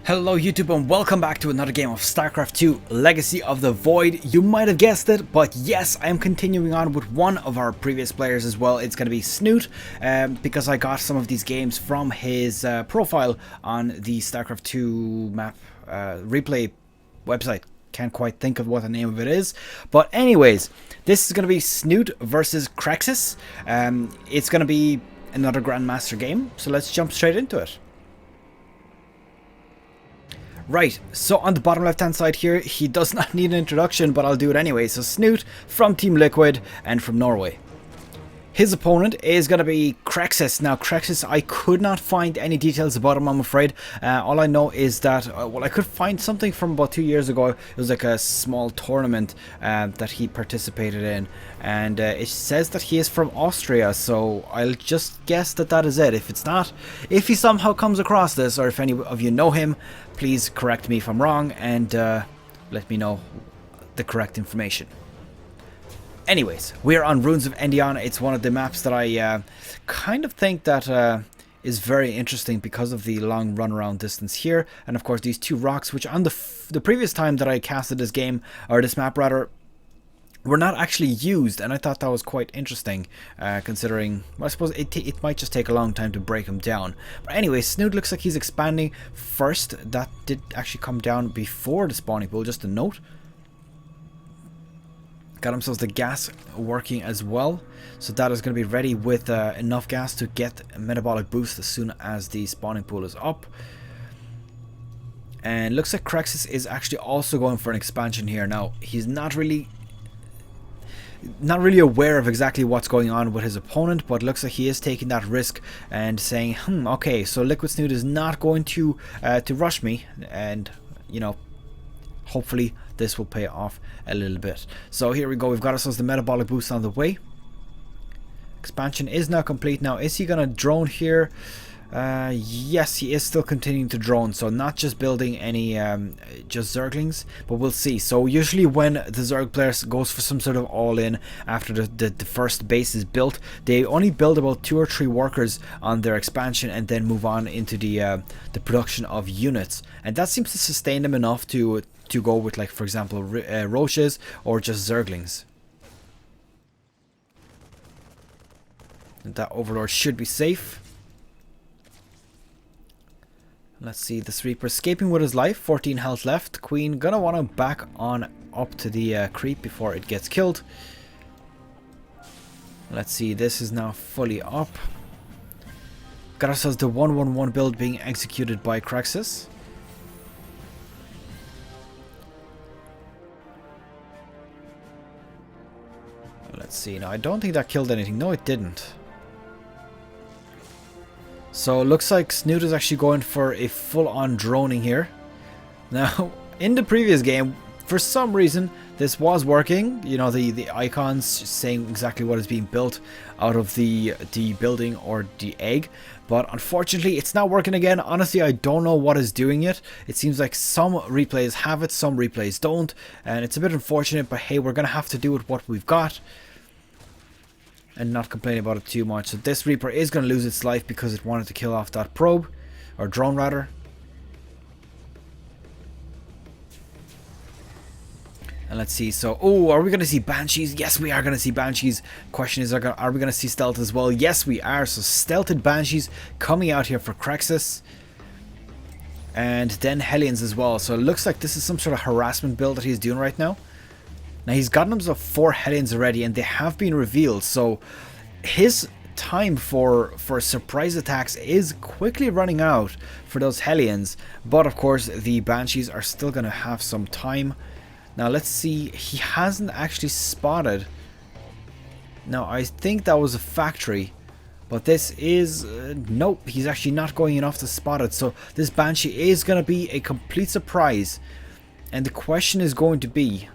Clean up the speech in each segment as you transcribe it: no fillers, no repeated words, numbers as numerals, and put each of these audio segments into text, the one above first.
Hello YouTube and welcome back to another game of StarCraft 2 Legacy of the Void. You might have guessed it, but yes, I am continuing on with one of our previous players as well. It's going to be Snute, because I got some of these games from his profile on the StarCraft 2 map replay website. Can't quite think of what the name of it is, but anyways, this is going to be Snute versus Crexis. It's going to be another Grandmaster game, so let's jump straight into it. Right, so on the bottom left hand side here, he does not need an introduction, but I'll do it anyway. So Snute from Team Liquid and from Norway. His opponent is going to be Crexis. Now Crexis, I could not find any details about him, I'm afraid. All I know is that, well, I could find something from about 2 years ago. It was like a small tournament that he participated in. And it says that he is from Austria, so I'll just guess that that is it. If it's not, if he somehow comes across this, or if any of you know him, please correct me if I'm wrong and let me know the correct information. Anyways, we're on Ruins of Endion. It's one of the maps that I kind of think that is very interesting because of the long runaround distance here. And of course these two rocks, which on the previous time that I casted this game, or this map rather, were not actually used. And I thought that was quite interesting, considering, well, I suppose it might just take a long time to break them down. But anyway, Snute looks like he's expanding first. That did actually come down before the spawning pool, just a note. Got themselves the gas working as well, so that is going to be ready with enough gas to get a metabolic boost as soon as the spawning pool is up. And looks like Crexis is actually also going for an expansion here. Now he's not really aware of exactly what's going on with his opponent, but looks like he is taking that risk and saying, okay, so Liquid Snute is not going to rush me, and you know, hopefully this will pay off a little bit. So here we go, we've got ourselves the metabolic boost on the way. Expansion is now complete. Now is he gonna drone here? Yes, he is still continuing to drone, so not just building any just Zerglings, but we'll see. So usually when the Zerg player goes for some sort of all-in after the first base is built, they only build about 2 or 3 workers on their expansion and then move on into the production of units, and that seems to sustain them enough to go with, like, for example, Roaches or just Zerglings. And that Overlord should be safe. Let's see, this Reaper escaping with his life, 14 health left. Queen gonna want to back on up to the creep before it gets killed. Let's see, this is now fully up. Got ourselves the 1-1-1 build being executed by Crexis. Let's see, now I don't think that killed anything. No, it didn't. So it looks like Snute is actually going for a full-on droning here. Now, in the previous game, for some reason, this was working. You know, the icons saying exactly what is being built out of the building or the egg. But unfortunately, it's not working again. Honestly, I don't know what is doing it. It seems like some replays have it, some replays don't. And it's a bit unfortunate, but hey, we're going to have to do with what we've got and not complain about it too much. So this Reaper is going to lose its life because it wanted to kill off that probe, or drone rather. And let's see, so, oh, are we going to see Banshees? Yes, we are going to see Banshees. Question is, are we going to see Stealth as well? Yes, we are. So Stealthed Banshees coming out here for Crexis. And then Hellions as well. So it looks like this is some sort of harassment build that he's doing right now. Now he's gotten himself 4 Hellions already, and they have been revealed, so his time for surprise attacks is quickly running out for those Hellions. But of course the Banshees are still going to have some time. Now let's see, he hasn't actually spotted. Now I think that was a factory, but this is nope, he's actually not going enough to spot it. So this Banshee is going to be a complete surprise, and the question is going to be,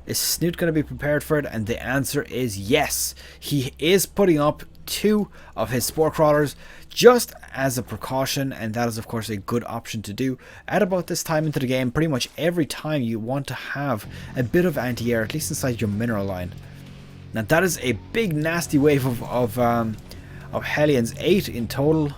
is Snute going to be prepared for it? And the answer is yes. He is putting up 2 of his Spore Crawlers just as a precaution, and that is of course a good option to do at about this time into the game. Pretty much every time you want to have a bit of anti-air, at least inside your mineral line. Now that is a big nasty wave of Hellions, 8 in total.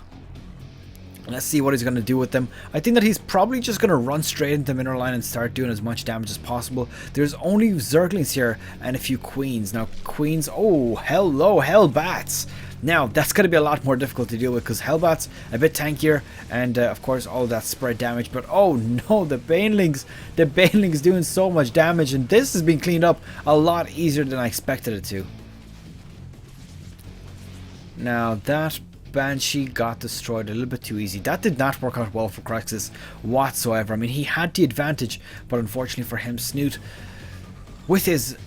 Let's see what he's going to do with them. I think that he's probably just going to run straight into Mineral Line and start doing as much damage as possible. There's only Zerglings here and a few Queens. Now, Queens... Oh, hello, Hellbats! Now, that's going to be a lot more difficult to deal with because Hellbats a bit tankier and, of course, all that spread damage. But, oh no, the Banelings doing so much damage, and this has been cleaned up a lot easier than I expected it to. Now, that Banshee got destroyed a little bit too easy. That did not work out well for Crexis whatsoever. I mean, he had the advantage, but unfortunately for him, Snute, with his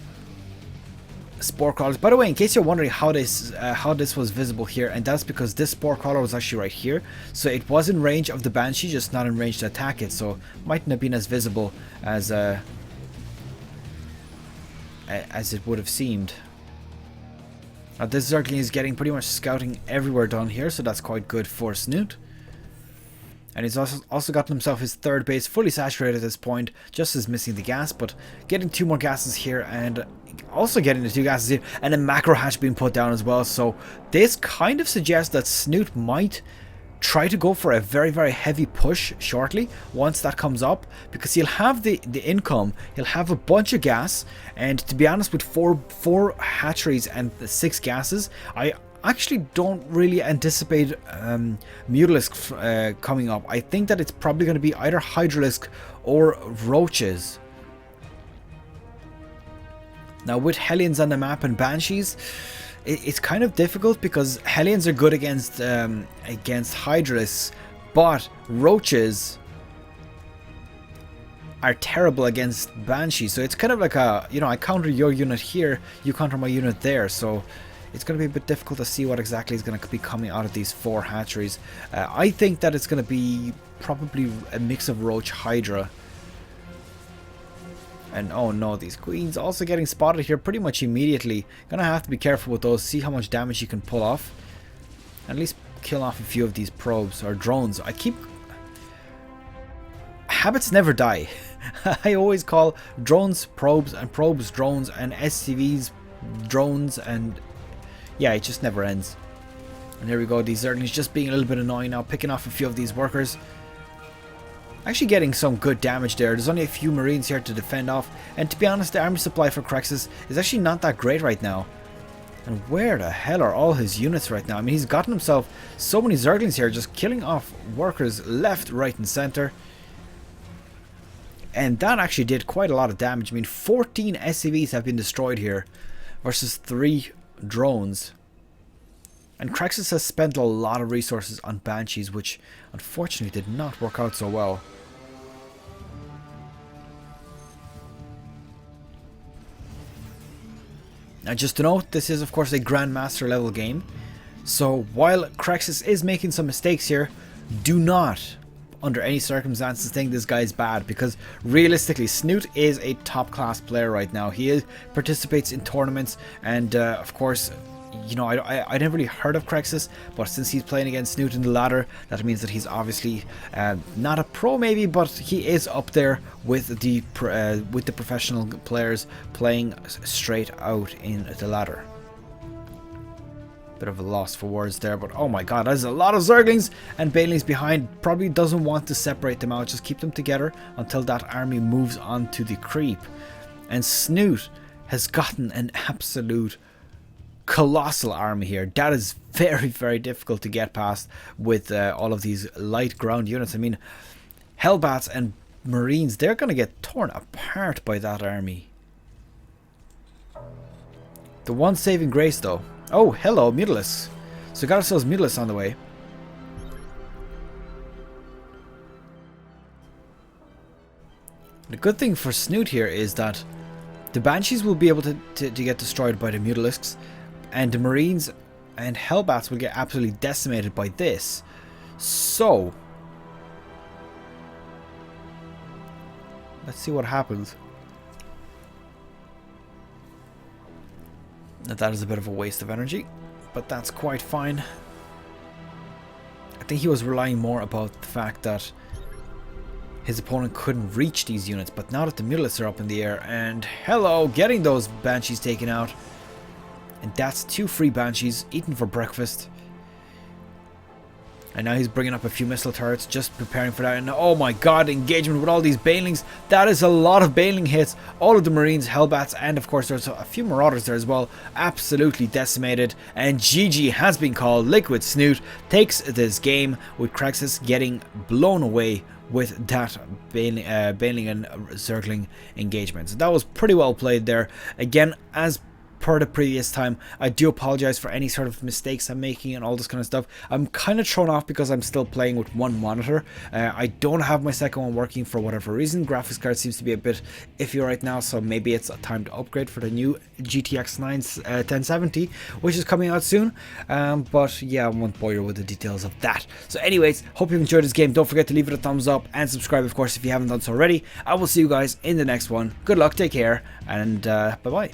Spore Crawlers. By the way, in case you're wondering how this was visible here, and that's because this Spore Crawler was actually right here, so it was in range of the Banshee, just not in range to attack it, so mightn't have been as visible as it would have seemed. This Zergling is getting pretty much scouting everywhere down here, so that's quite good for Snute. And he's also gotten himself his third base fully saturated at this point, just as missing the gas, but getting 2 more gases here and also getting the 2 gases here, and a macro hatch being put down as well. So this kind of suggests that Snute might try to go for a very, very heavy push shortly once that comes up, because he'll have the income, he'll have a bunch of gas, and to be honest, with four hatcheries and 6 gases, I actually don't really anticipate Mutalisk coming up. I think that it's probably going to be either Hydralisk or Roaches. Now with Hellions on the map and Banshees, it's kind of difficult because Hellions are good against Hydralisks, but Roaches are terrible against Banshees. So it's kind of like a, you know, I counter your unit here, you counter my unit there. So it's going to be a bit difficult to see what exactly is going to be coming out of these 4 hatcheries. I think that it's going to be probably a mix of Roach Hydra. And oh no, these Queens also getting spotted here pretty much immediately. Gonna have to be careful with those, see how much damage you can pull off. At least kill off a few of these probes or drones. Habits never die. I always call drones probes and probes drones and SCVs drones, and yeah, it just never ends. And here we go, these Zerglings just being a little bit annoying now, picking off a few of these workers. Actually getting some good damage there. There's only a few Marines here to defend off, and to be honest, the army supply for Crexis is actually not that great right now. And where the hell are all his units right now? I mean, he's gotten himself so many Zerglings here, just killing off workers left, right and center. And that actually did quite a lot of damage. I mean, 14 SCVs have been destroyed here versus 3 drones. And Crexis has spent a lot of resources on Banshees, which unfortunately did not work out so well. Now just to note, this is of course a Grandmaster level game. So while Crexis is making some mistakes here, do not under any circumstances think this guy's bad, because realistically Snute is a top class player right now. He participates in tournaments, and of course, you know, I never really heard of Crexis, but since he's playing against Snute in the ladder, that means that he's obviously not a pro maybe, but he is up there with the professional players playing straight out in the ladder. Bit of a loss for words there, but oh my god, there's a lot of Zerglings, and Banelings behind. Probably doesn't want to separate them out, just keep them together until that army moves on to the creep. And Snute has gotten an absolute colossal army here. That is very, very difficult to get past with all of these light ground units. I mean, Hellbats and Marines, they're going to get torn apart by that army. The one saving grace though. Oh, hello, Mutalisks. So we got ourselves Mutalisks on the way. The good thing for Snute here is that the Banshees will be able to get destroyed by the Mutalisks, and the Marines and Hellbats will get absolutely decimated by this. So let's see what happens. Now, that is a bit of a waste of energy, but that's quite fine. I think he was relying more about the fact that his opponent couldn't reach these units, but now that the Mutalisks are up in the air, and hello, getting those Banshees taken out. And that's 2 free Banshees eaten for breakfast. And now he's bringing up a few missile turrets, just preparing for that. And oh my god, engagement with all these banelings. That is a lot of baneling hits. All of the Marines, Hellbats, and of course there's a few Marauders there as well. Absolutely decimated. And GG has been called. Liquid Snute takes this game with Crexis getting blown away with that baneling and circling engagement. So that was pretty well played there. Again, as per the previous time, I do apologize for any sort of mistakes I'm making and all this kind of stuff. I'm kind of thrown off because I'm still playing with one monitor. I don't have my second one working for whatever reason. Graphics card seems to be a bit iffy right now, so maybe it's a time to upgrade for the new GTX 1070, which is coming out soon. But yeah, I won't bore you with the details of that. So anyways, hope you've enjoyed this game. Don't forget to leave it a thumbs up and subscribe, of course, if you haven't done so already. I will see you guys in the next one. Good luck, take care, and bye bye.